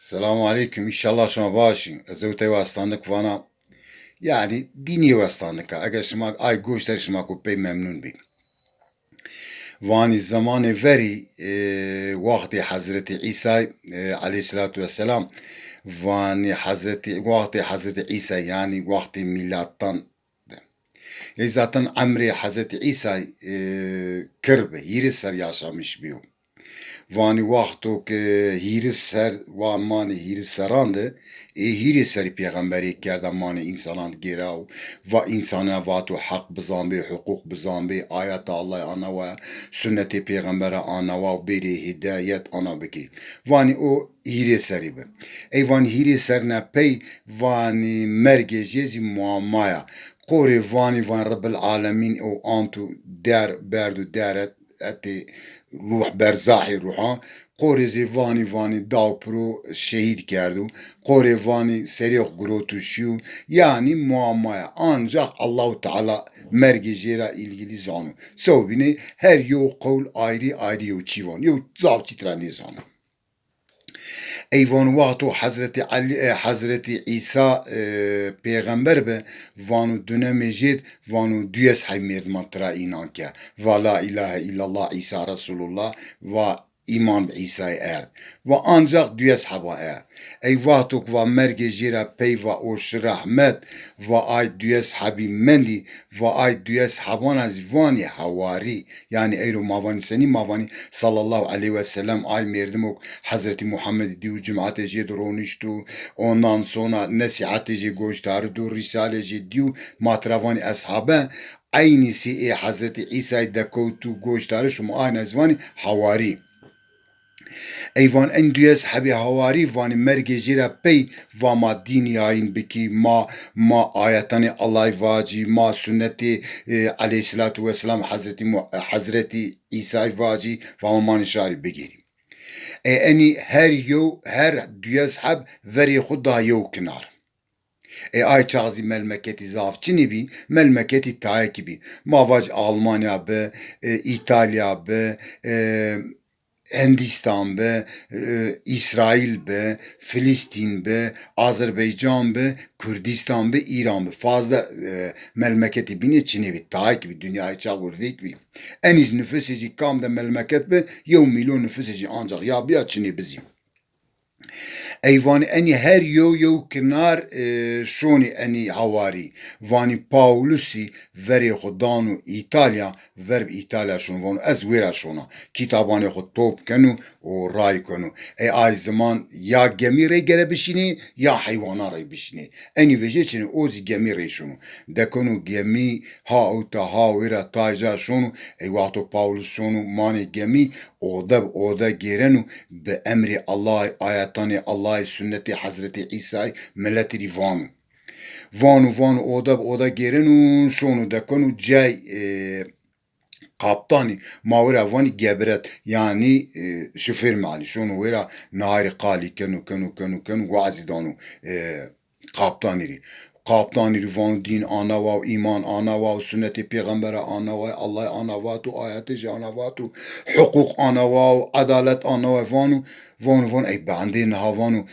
Selamun aleyküm. İnşallah şuna başın. Ezevte vastanlık vana. Yani dini vastanlık. Eğer şuma ay goşter şuma kupey memnun bi. Vani zamanı veri vakti Hazreti İsa aleyhissalatu vesselam vakti Hazreti İsa yani vakti milattan zaten emri Hazreti İsa kırbe yeri ser yaşamış bir. Vani vakto که هیری سر وان مانی هیری سرانده هیری سری پیغمبری کرده مانی انسانان گیره و انسان واتو حق بزان بی حقوق بزان بی آیت الله آنا و سنت پیغمبر آنا و بری هدایت آنا بکی وانی او هیری سری به ای وانی هیری سر نپی وانی مرگ جیزی معمایا قوری وان رب العالمین او آنتو در بردو دارت اتي روح برزاحي روحا قوري فاني داو برو شهيد كردو قوري فاني سريق قروتو شيو يعني معمايا ancak Allahu Teala mergi jera ilgili zanu. Sevbini her yo kol ayrı ayrı yo çivan. Yo zav titrani zanu. Eyvan vaqtu Hazreti Ali Hazreti İsa peygamber be vanu dönemi jid vanu düyes haymerd mantra inan ke ve la ilahe illallah İsa Resulullah ve iman be İsa'ya erd. Ve ancak düyes haba erd. Ey vaqtuk ve merge jira pey ve oş rahmet ve ay düyes habi mendi ve ay düyes haban az vani havari yani eyru mavani seni mavani sallallahu aleyhi ve sellem ay merdim ok Hazreti Muhammed diyor cemaate jedroniştu ondan sonra nesihat je goştarı dur risale je diyor matravani ashabe aynısı Hazreti İsa'yı da koytu goştarı şum aynı zvani havari ایوان اندیس حبی هواری وانی مرگ جیره پی و ما دین یاین بکی ما آیتان الله واجی ما سنت علیه الصلاة والسلام حضرت عیسی واجی و ما مانشاری بگیریم انی her düyez hab veri خدا یو کنار ay çağzi melmeketi zafçini bi melmeketi tayeki bi mavac Almanya be İtalya be Hindistan be, İsrail be, Filistin be, Azerbaycan be, Kürdistan be, İran be. Fazla memleketi bini Çin'e bir tahayyük bir dünyayı çağırdık bir. En iz nüfusu kam da memleket be, yevm milyon nüfusu ancak ya bir Çin'e bizim. Eyvani eni her yo kenar şoni eni havari vani Paulusi veri xudanu İtalya verb İtalya şunu vanu ez vera şuna kitabani xud top kenu o ray kenu ay zaman ya gemi re gele bişini ya hayvana re bişini eni veje çini ozi gemi re şunu dekonu gemi ha uta ha vera taja şunu vato Paulus şunu mani gemi oda gerenu be emri Allah ayatani Allah sünneti Hazreti İsa milletiri vanu oda gerenu şunu dekonu cay kaptani mavera vani gebret yani şoför mali şunu vera nahari qali kenu vazidanu kaptaniri kaptaniri van din ana va iman ana va sünneti peygambere ana va Allah ana va tu ayeti ana va tu hukuk ana va adalet ana va vanu ey bandin havanu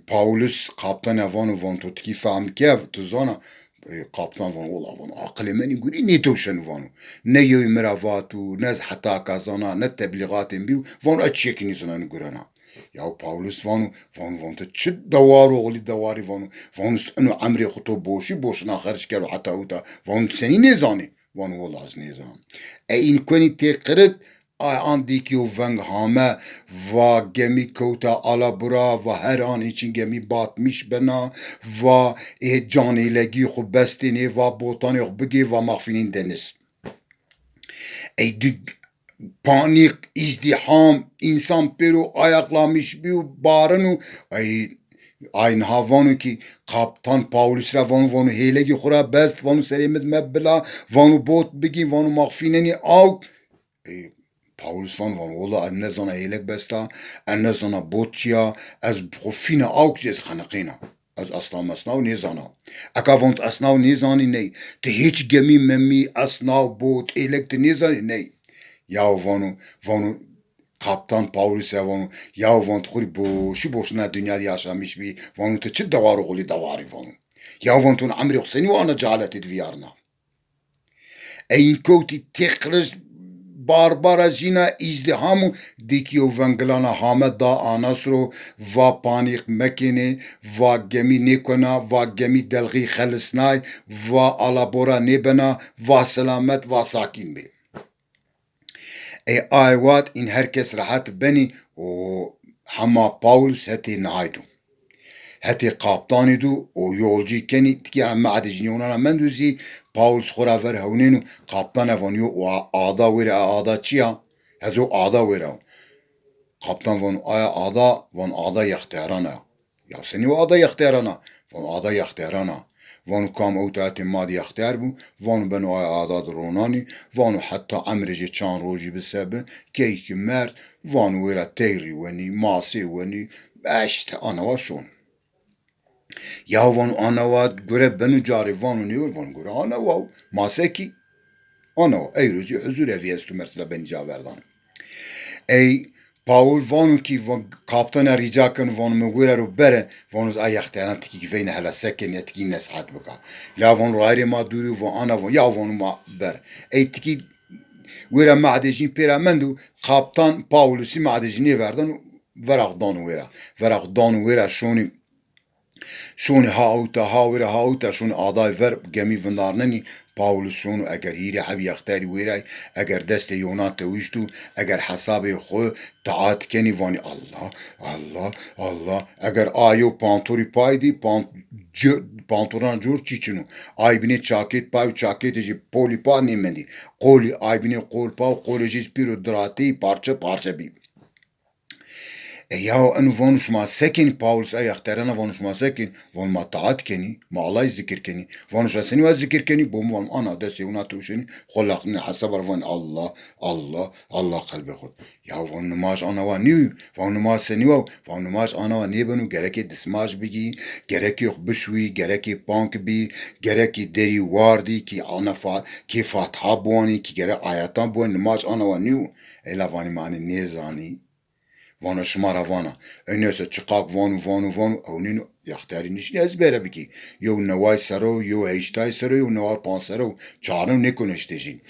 Paulus kaptan avanu van tutki fam kev tu zona kaptan van ola van aklı meni guri ne tokşan vanu ne yoy meravatu ne hatta kazana ne tebliğatin bi van açıkini zonan gurana ya Paulus vanu te çit davar oğli davari vanu anu amri xuto boşuna xarç kero hatta uta vanu seni ne zani vanu ola az ne zan in koni te kırıt ay andiki o veng hame va gemi kota alabura va her an için gemi batmış bena va canilegi xu bestini va botani xu bigi va mahfinin deniz panik izdiham insan peru ayaklamış bir bağırını aynı havanu ki kaptan Paulus ra vanu helegi xura best vanu serimet mebbela vanu bot bigi vanu mahfineni av Paulus van ola en ne zona helek besta en ne zona botçia az profine auk ez xanaqina az asla masnav ne zana akavont asnav ne zani ne te hiç gemi asnav bot elek ne zani ne ya vanu Kaptan Paulus vanu ya van txuri boşu boşuna dünyada yaşamış bir vanu te çi davar oğlu davari vanu. Ya van tun amri Hüseyin'i ve ana cehalet edviyarna. Eyin koti tekriş barbara jina izdihamu dikiyo venglana hamed da anasro va panik mekine va gemi nekona va gemi delgi xelisnay va alabora nebena va selamet va sakin be. Ayvat in herkes rahat beni o hama Paulus heti naydu. Heti kaptanı du o yolcu keni tiki ama adijini onana menduzi Paulus khoraver havnenu kaptan evanyo o ada vere ada çiya hezo ada vere kaptan van aya ada van ada yaxterana ya seni o ada yaxterana van ada yaxterana van kam اوتات مادي يختار بو van بنو aya ada dronani van hatta amreci çan roji bisebe keyki mert van vere tegri veni masi veni işte ana şun. Ya van anava göre benu cari vanu niyor van göre anava maseki anava ey rüzü huzur eviyestu mesela beni caverdan. Ey Paul vanu ki kaptana rica kan vanu me göre ro bere vanuz ayahtana tiki gveyne hala seken etki neshat baka. La van rayri ma duru van anava ya vanu ma ber. Ey tiki göre madejin piramendu kaptan Paulus'i madejini verdan veraqdanu vera. Veraqdanu vera şoni شون هاوتا شون آدای ور گمی وندارننی پاولوس شون اگر هیری حبی اختاری ویرای اگر دست یونان تویشتو اگر حساب خو تعات کنی وانی الله الله الله اگر آیو پانتوری پایدی پانتوران جور چیچنو آی بینی چاکت پای چاکت جی پولی پا نیمندی قولی آی بینی قول پا قولی جیز پیرو دراتی parça بی ya en vonuşma sekin Paulus ayaklarına vonuşma sekin von ma taat keni ma Allah zikir keni vonuşma seni ve zikir keni bu mu ana deste una tuşeni kolakni hasabar von Allah Allah Allah kalbe khod ya von namaz ana va ni von namaz seni va von namaz ana va ne benu gerek dismaj bigi gerek yok büşvi gerek bank bi gerek deri vardi ki ana fa ki fatha boni ki gerek ayatan bu namaz ana va ni elavani mani ne zani vana şmara vana. Öyleyse çıkak vanu onun yaxtari nişni ezbere biki. Yo nevay sero, yo heştay sero, yo nevay pansero. Çağrım ne konuştejin.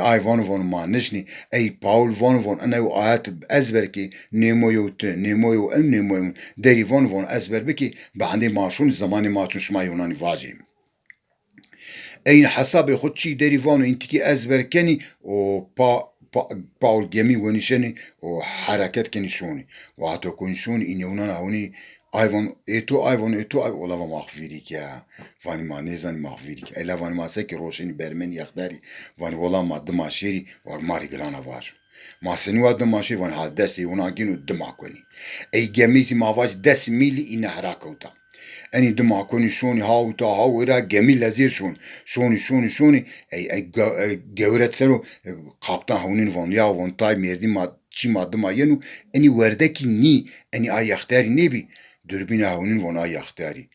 Ay vanu ma nişni. Ey Paul vanu ana yo ayet ezber ki nemo yo en nemo yo. Deri vanu ezber biki. Bandi maşun zamanı maşun şma yunani vacim. Eyn hesabı xudçi deri vanu intiki ezber keni o Paul gemi ونشنی و حرکت کنی شونی و حتی کنی شونی این یونان هونی ayvan eto ay olava mahviri ki vani ma nezan mahviri ki ela vani ma seki roşeni bermen yakdari vani vola ma dma şeri var mari glana var ma seni wa dma şeri vani ha desti ona ginu dma koni ey gemisi ma vaj 10 mili ina harakota Eni dima koni şoni hauta havira gemi lezir şoni ey gevret sero kaptan honin von ya von tay merdi ma çi madma yenu eni werdeki ni eni ay yaxtari nebi dürbina honin von ay yaxtari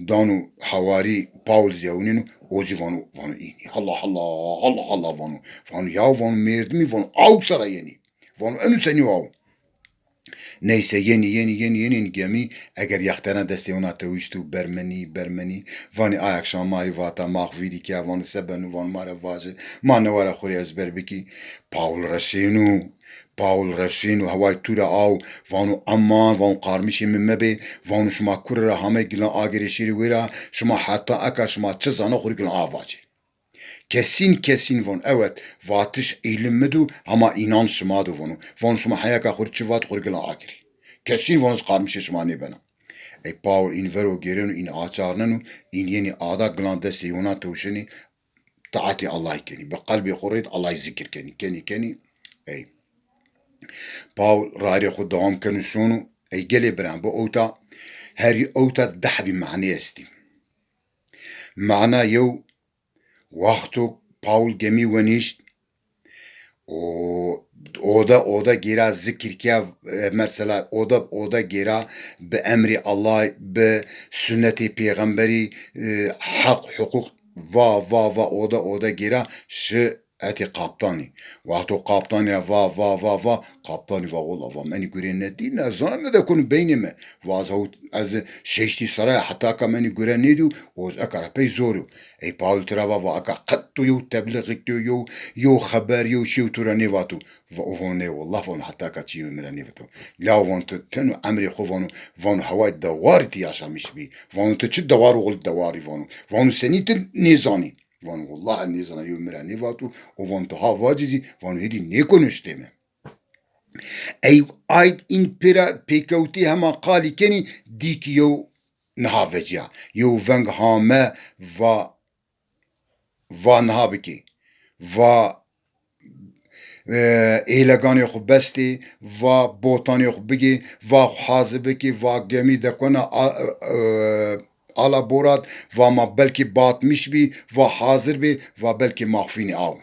danu havari Paul zevnin ozi vonu ini Allah vonu ya von merdi mi von au sara yeni von önü seni au Neyse yeni gemi eğer yaxtana deste ona teviştu bermeni vani ayakşam mari vata mahvidi ki vani sebenu van mara vaje manevara khori ezber biki Paul Rashinu havay tura av vanu aman van qarmişi mimmebe vanu şuma kurra hame gilan agirişiri vira şuma hatta aka şuma çizana khori gilan avaje kesin von evet vatış ilimmedu ama inanç şımadu vonu von şuma hayaka khurçi vat khurgila agiri kesin vonus qarmışi şmani bana Paul in vero gerenu in açarnenu in yeni ada glandeste yona tuşeni taati Allah keni be kalbi khurid Allah zikir keni ey Paul rari khud devam kenu şunu gele bran bu ota her ota dahbi mani esti mana yo Vaktu Paul gemi venişt oda gira zikir ki mesela oda gira be emri Allah be sünneti peygamberi hak hukuk va oda gira şu اتي قابطاني واتو قابطاني فا قابطاني فا والله فا ماني قرين ندي نزان ندا كون بينما واز هو از شيشتي سرايا حتى كماني قرين ندو وز اكا بي زورو اي باول ترافا فا اكا قطو يو تبلغك يو خبر يو شيو توراني فاتو فوني والله فون حتى كاتشيو مراني فاتو لا فون تنو عمري خو فون هواي دوارتي عشان مش بي فون تشد دوار وغل دواري فون سنيت نيزاني وان والله نيزانا يو مراني فاتو وان تو ها واجزي وان هدي نيكونشتيمه اي ان بيكوتي هما قالي كني ديك يو نهافجيا يو فنغ هاما نهابكي ایلگانی خو بستی و بوتانی خو بگی و حاضبه کی و گمی دکنه آلا بوراد و ما بلکی باتمش بی و حاضر بی و بلکی مخفینی آو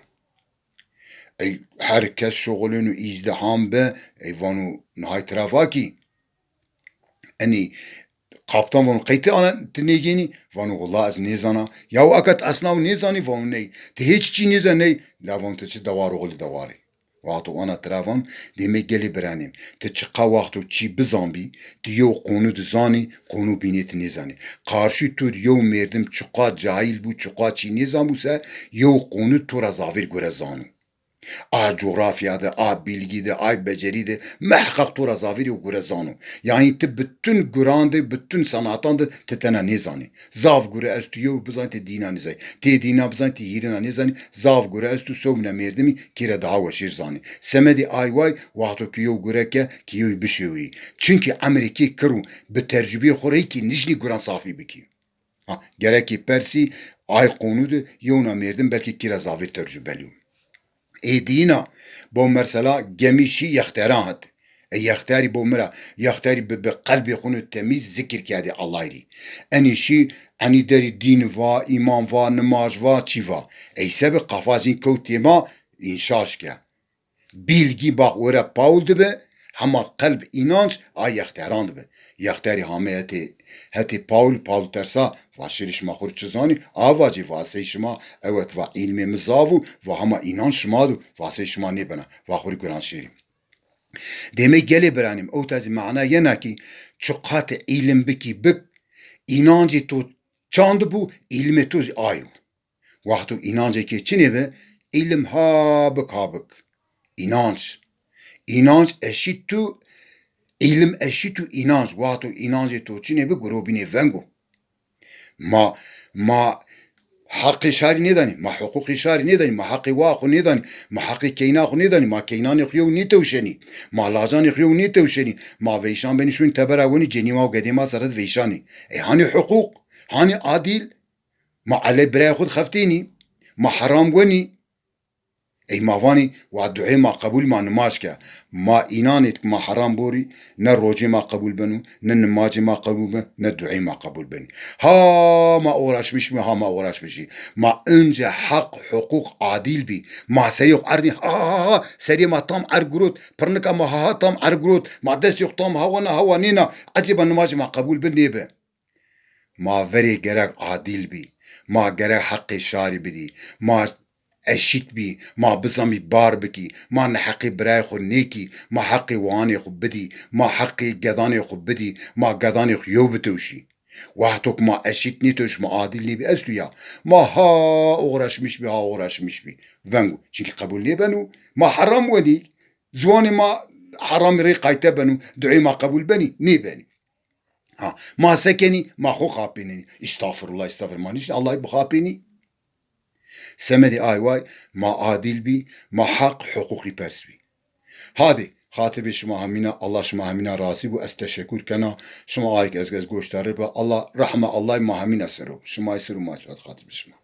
ای هر کس شغلونو ازدهام به ایوانو نهای ترافاکی اني قابطان فانو قيتي انا تنيجيني فانو والله از نيزانا ياو اكت اسناو نيزاني فانو ني تهيج چي نيزاني لا فانو تچي دوارو غلي دواري وقتو انا ترافم ديمي گلي برانيم تچقا وقتو چي بزامبي ديو قونو دزاني قونو بينيت نيزاني قارشي تو ديو مردم چقا جاهل بو چقا چي نيزان بوسا يو قونو تو رزاوير گره زانو جغرافyada, bilgide, beceride محقق تو رزاویری و گرزانو یعنی تی bütün گرانده bütün sanatanda titena nizani zav gure estüyo bizan te dina nizay te dina bizan te yirina nizani zav gure estü somna merdimi kire daha veşir zani semedi ayvay vaqto kiyo gureke kiyo bişuri çünkü Ameriki kru bi tercübe xorey ki nijni guran safi biki ha gereki persi ay konudu yona merdim belki kire zavir tercübeliyor دينا بومرسلا جميشي يختارات يختاري بومرا يختاري بقلبي يكون التمييز ذكر كادي الله يري اني شي اني داري دين فا ايمان فا نماز فا تشيفا اي سبب قفازين كوتيما انشاشكا بيلجي باق ورا باول دبه هما قلب inanç ay يختاران دبه يختاري همه هتي باول ترسا واشرش ما خور چزاني آواجي واسه شما اوت و علم مزاو و هما inanç شما دو واسه شما نبنا و خوری قرآن شیریم demek gele beranım o tazi mana yana ki çukat ilim biki bik inancı tu çandı bu ilmi tu ayu vaktu inancı ki çine be ilim habık inanç eşit tu ilim eşit tu inanç vaktu inancı tu çine be grubine vengo ما حق شاري نداني ما حقوق شاري نداني ما حق واخو نداني ما حق كيناخو نداني ما كينان يخيو نيتوشني ما لاجان يخيو نيتوشني ما فيشان بنشون تبراوني جنيما وقديما صارت فيشاني اي هاني حقوق هاني عادل ما علي براي خود خفتيني ما حرام وني اي مافاني وعدعي ما قبول ما نماشكا ما اينانت ما حرام بوري نا روجي ما قبول بنو نا نماجي ما قبول بنو نا دعي ما قبول بني ها ما اوراش بشمي ها ما اوراش بشي ما انجا حق حقوق عادل بي ما سيوق عرني ها سري ما طام عرقروت برنكا ما ها طام عرقروت ما دس يوق طام هوا نينا عجبا نماجي ما قبول بني به ما فري جراك عادل بي ما جراك حق الشاري بدي ما اشيت بي ما بزمي باربكي ما نحقي براي خو نيكي ما حقي واني خو بدي ما حقي قضاني خو بدي ما قضاني خو يوبتوشي وقتك ما اشيت نيتوش ما عادلني بأسلو يا ما ها اغرش مش بي ها اغرش مش بي فانغو چيكي قبول نيبانو ما حرام ودي زواني ما حرام ريقايتا بنو دعي ما قبول بني نيباني ها ما سكني ما خو خابيني استغفر الله ما نيش الله بخابيني سمدي آي واي ما عادل بي ما حق حقوقي بس بي هذه خاطر شما همينا الله شما همينا راسي بو استشكر كنا شما آيك از گوشتاره با الله رحمة الله ما همينا سرو شما يسرو ما خاطر بشما